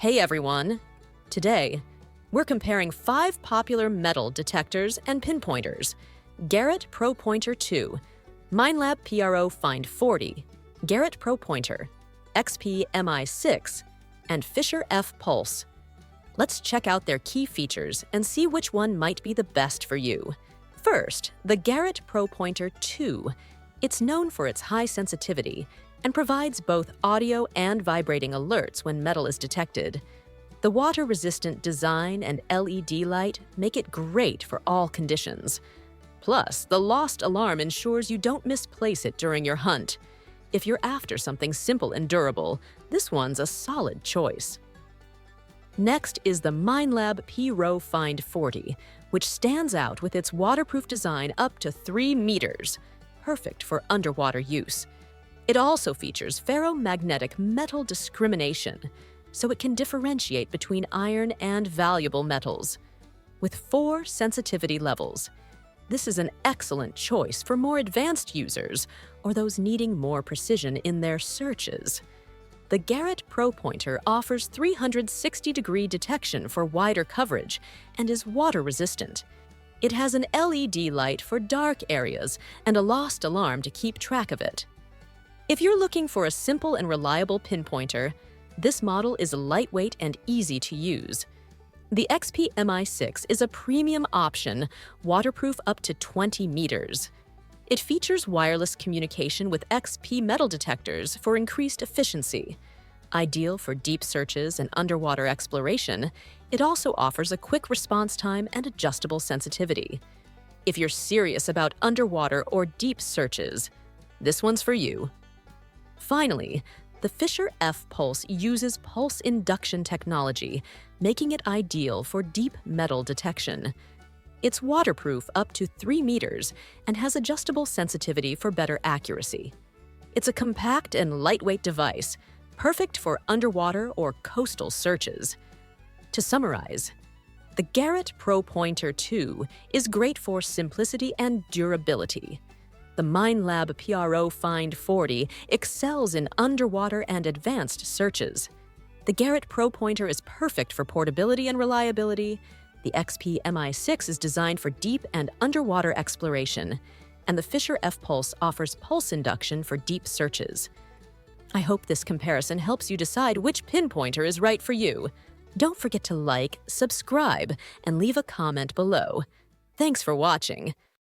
Hey everyone! Today, we're comparing 5 popular metal detectors and pinpointers: Garrett Pro-Pointer II, Minelab PRO-FIND 40, Garrett Pro-Pointer, XP MI6, and Fisher F-Pulse. Let's check out their key features and see which one might be the best for you. First, the Garrett Pro-Pointer II. It's known for its high sensitivity and provides both audio and vibrating alerts when metal is detected. The water-resistant design and LED light make it great for all conditions. Plus, the lost alarm ensures you don't misplace it during your hunt. If you're after something simple and durable, this one's a solid choice. Next is the Minelab PRO-FIND 40, which stands out with its waterproof design up to 3 meters, perfect for underwater use. It also features ferromagnetic metal discrimination, so it can differentiate between iron and valuable metals. With 4 sensitivity levels, this is an excellent choice for more advanced users or those needing more precision in their searches. The Garrett Pro-Pointer offers 360-degree detection for wider coverage and is water-resistant. It has an LED light for dark areas and a lost alarm to keep track of it. If you're looking for a simple and reliable pinpointer, this model is lightweight and easy to use. The XP MI6 is a premium option, waterproof up to 20 meters. It features wireless communication with XP metal detectors for increased efficiency. Ideal for deep searches and underwater exploration, it also offers a quick response time and adjustable sensitivity. If you're serious about underwater or deep searches, this one's for you. Finally, the Fisher F-Pulse uses pulse induction technology, making it ideal for deep metal detection. It's waterproof up to 3 meters and has adjustable sensitivity for better accuracy. It's a compact and lightweight device, perfect for underwater or coastal searches. To summarize, the Garrett Pro-Pointer II is great for simplicity and durability. The Minelab PRO-FIND 40 excels in underwater and advanced searches. The Garrett Pro-Pointer is perfect for portability and reliability. The XP MI6 is designed for deep and underwater exploration, and the Fisher F-Pulse offers pulse induction for deep searches. I hope this comparison helps you decide which pinpointer is right for you. Don't forget to like, subscribe, and leave a comment below. Thanks for watching.